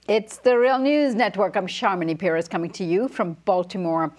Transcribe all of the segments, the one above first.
It's the Real News Network. I'm Sharmini Perez coming to you from Baltimore.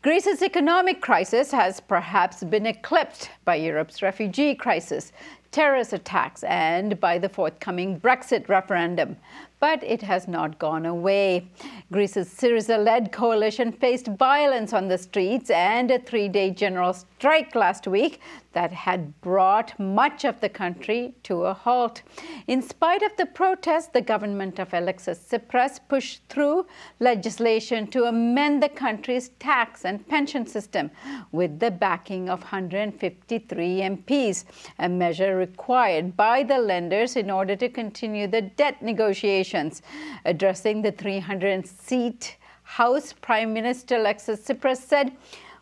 Greece's economic crisis has perhaps been eclipsed by Europe's refugee crisis, terrorist attacks, and by the forthcoming Brexit referendum. But it has not gone away. Greece's Syriza-led coalition faced violence on the streets and a three-day general strike last week that had brought much of the country to a halt. In spite of the protests, the government of Alexis Tsipras pushed through legislation to amend the country's tax and pension system with the backing of 153 MPs, a measure required by the lenders in order to continue the debt negotiations. Addressing the 300-seat House, Prime Minister Alexis Tsipras said,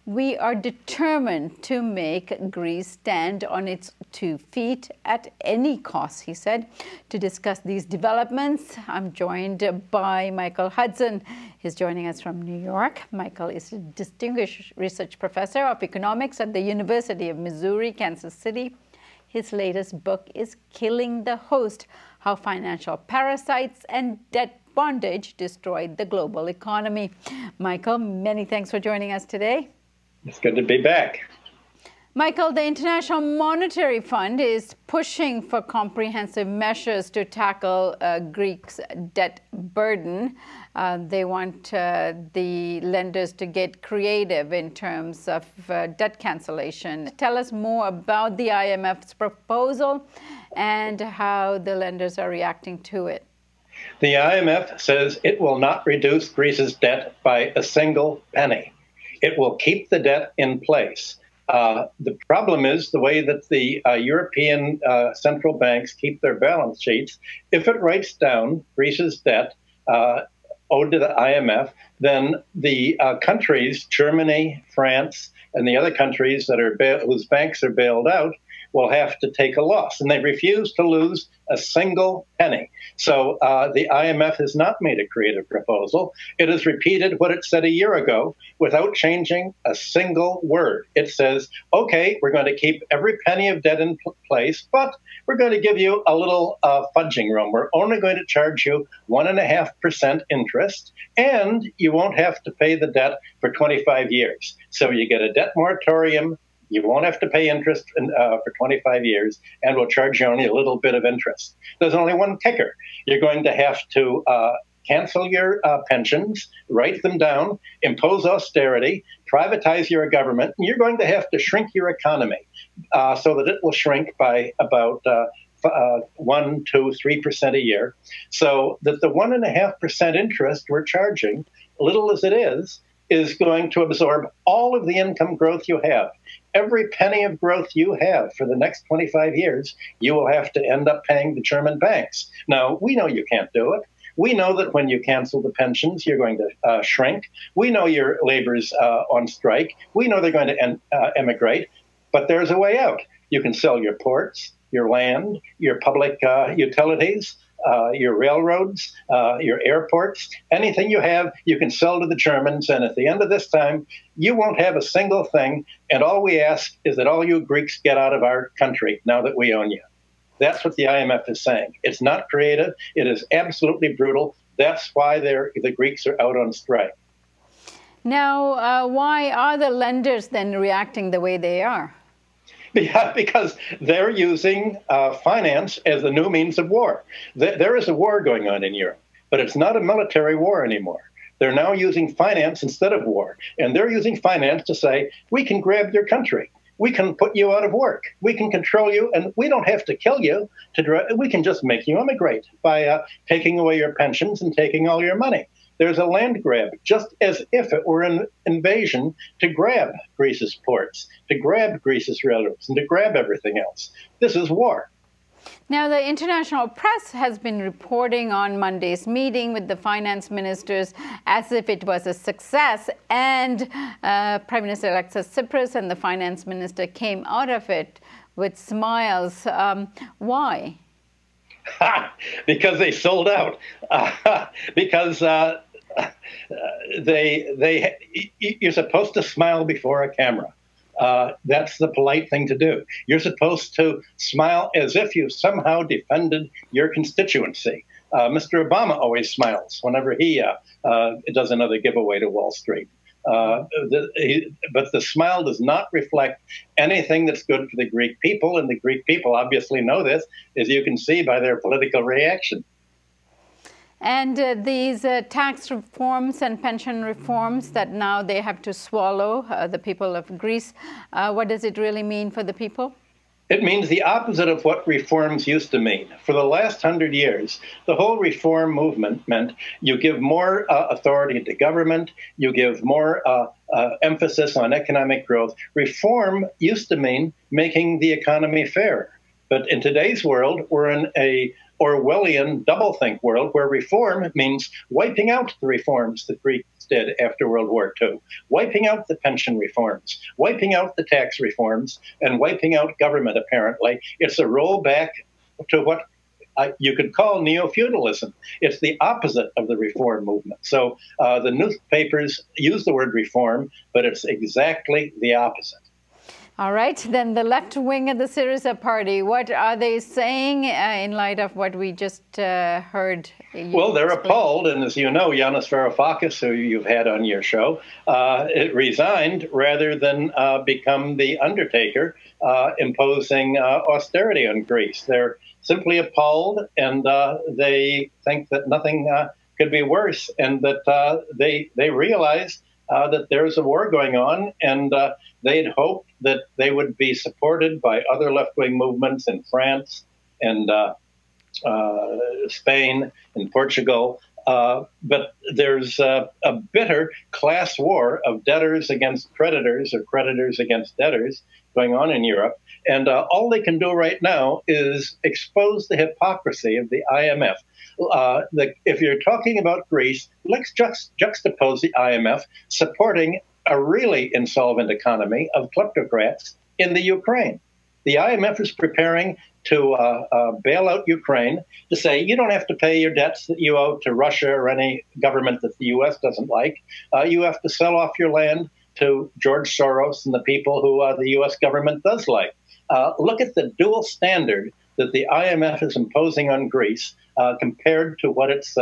"We are determined to make Greece stand on its 2 feet at any cost," he said. To discuss these developments, I'm joined by Michael Hudson. He's joining us from New York. Michael is a distinguished research professor of economics at the University of Missouri, Kansas City. His latest book is Killing the Host: How Financial Parasites and Debt Bondage Destroyed the Global Economy. Michael, many thanks for joining us today. It's good to be back. Michael, the International Monetary Fund is pushing for comprehensive measures to tackle Greece's debt burden. They want the lenders to get creative in terms of debt cancellation. Tell us more about the IMF's proposal and how the lenders are reacting to it. The IMF says it will not reduce Greece's debt by a single penny. It will keep the debt in place. The problem is the way that the European central banks keep their balance sheets. If it writes down Greece's debt owed to the IMF, then the countries, Germany, France, and the other countries that are whose banks are bailed out, will have to take a loss, and they refuse to lose a single penny. So the IMF has not made a creative proposal. It has repeated what it said a year ago without changing a single word. It says, okay, we're going to keep every penny of debt in place, but we're going to give you a little fudging room. We're only going to charge you 1.5% interest, and you won't have to pay the debt for 25 years. So you get a debt moratorium. You won't have to pay interest for 25 years, and we'll charge you only a little bit of interest. There's only one kicker. You're going to have to cancel your pensions, write them down, impose austerity, privatize your government, and you're going to have to shrink your economy so that it will shrink by about 1%, 2%, 3% a year, so that the 1.5% interest we're charging, little as it is going to absorb all of the income growth you have. Every penny of growth you have for the next 25 years, you will have to end up paying the German banks. Now, we know you can't do it. We know that when you cancel the pensions, you're going to shrink. We know your labor's on strike. We know they're going to emigrate. But there's a way out. You can sell your ports, your land, your public utilities, your railroads, your airports, anything you have, you can sell to the Germans. And at the end of this time, you won't have a single thing. And all we ask is that all you Greeks get out of our country now that we own you. That's what the IMF is saying. It's not creative. It is absolutely brutal. That's why the Greeks are out on strike. Now, why are the lenders then reacting the way they are? Yeah, because they're using finance as the new means of war. There is a war going on in Europe, but it's not a military war anymore. They're now using finance instead of war. And they're using finance to say, we can grab your country. We can put you out of work. We can control you, and we don't have to kill you. We can just make you immigrate by taking away your pensions and taking all your money. There's a land grab, just as if it were an invasion, to grab Greece's ports, to grab Greece's railroads, and to grab everything else. This is war. Now, the international press has been reporting on Monday's meeting with the finance ministers as if it was a success, and Prime Minister Alexis Tsipras and the finance minister came out of it with smiles. Why? Because they sold out. Because you're supposed to smile before a camera. That's the polite thing to do. You're supposed to smile as if you somehow defended your constituency. Mr. Obama always smiles whenever he does another giveaway to Wall Street. But the smile does not reflect anything that's good for the Greek people, and the Greek people obviously know this, as you can see by their political reaction. And these tax reforms and pension reforms that now they have to swallow, the people of Greece, what does it really mean for the people? It means the opposite of what reforms used to mean. For the last 100 years, the whole reform movement meant you give more authority to government, you give more emphasis on economic growth. Reform used to mean making the economy fair. But in today's world, we're in a Orwellian doublethink world where reform means wiping out the reforms the Greeks did after World War II, wiping out the pension reforms, wiping out the tax reforms, and wiping out government, apparently. It's a rollback to what you could call neo-feudalism. It's the opposite of the reform movement. So the newspapers use the word reform, but it's exactly the opposite. All right, then the left wing of the Syriza party, what are they saying in light of what we just heard? Well, they're appalled, and as you know, Yanis Varoufakis, who you've had on your show, resigned rather than become the undertaker, imposing austerity on Greece. They're simply appalled, and they think that nothing could be worse, and that they realize that there's a war going on, and they'd hoped that they would be supported by other left-wing movements in France and Spain and Portugal. But there's a bitter class war of debtors against creditors or creditors against debtors going on in Europe. And all they can do right now is expose the hypocrisy of the IMF. If you're talking about Greece, let's juxtapose the IMF supporting a really insolvent economy of kleptocrats in the Ukraine. The IMF is preparing to bail out Ukraine, to say you don't have to pay your debts that you owe to Russia or any government that the U.S. doesn't like. You have to sell off your land to George Soros and the people who the U.S. government does like. Look at the dual standard that the IMF is imposing on Greece compared to what it's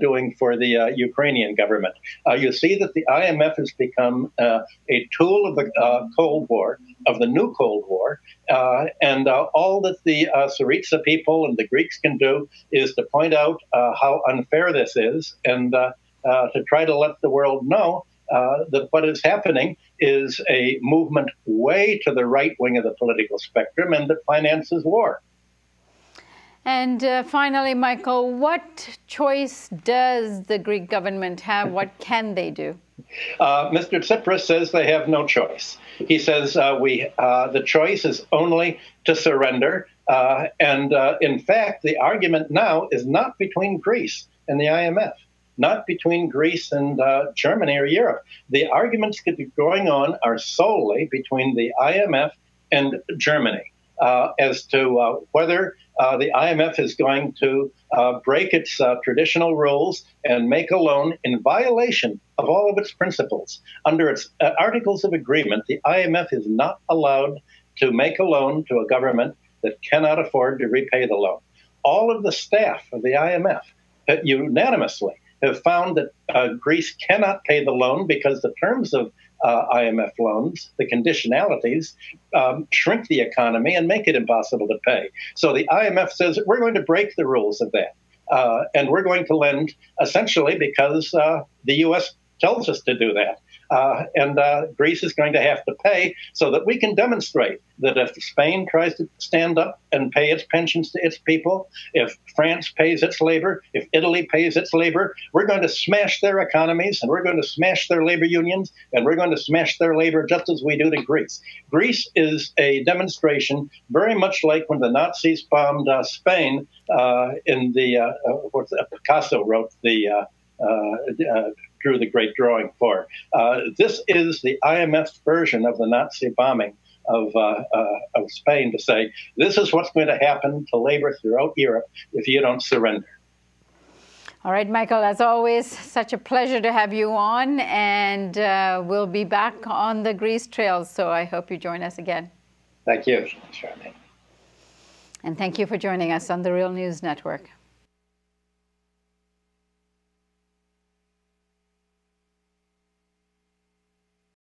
doing for the Ukrainian government. You see that the IMF has become a tool of the Cold War, of the new Cold War, and all that the Syriza people and the Greeks can do is to point out how unfair this is and to try to let the world know that what is happening is a movement way to the right wing of the political spectrum and that finances war. And finally, Michael, what choice does the Greek government have? What can they do? Mr. Tsipras says they have no choice. He says the choice is only to surrender. And in fact, the argument now is not between Greece and the IMF, not between Greece and Germany or Europe. The arguments that are going on are solely between the IMF and Germany as to whether the IMF is going to break its traditional rules and make a loan in violation of all of its principles. Under its articles of agreement, the IMF is not allowed to make a loan to a government that cannot afford to repay the loan. All of the staff of the IMF unanimously have found that Greece cannot pay the loan because the terms of IMF loans, the conditionalities, shrink the economy and make it impossible to pay. So the IMF says, we're going to break the rules of that. And we're going to lend essentially because the U.S. tells us to do that. And Greece is going to have to pay so that we can demonstrate that if Spain tries to stand up and pay its pensions to its people, if France pays its labor, if Italy pays its labor, we're going to smash their economies and we're going to smash their labor unions and we're going to smash their labor just as we do to Greece. Greece is a demonstration very much like when the Nazis bombed Spain in the, Picasso wrote the drew the great drawing for. This is the IMF's version of the Nazi bombing of Spain, to say, this is what's going to happen to labor throughout Europe if you don't surrender. All right, Michael, as always, such a pleasure to have you on, and we'll be back on the Greece trails, so I hope you join us again. Thank you, Charmaine. And thank you for joining us on the Real News Network.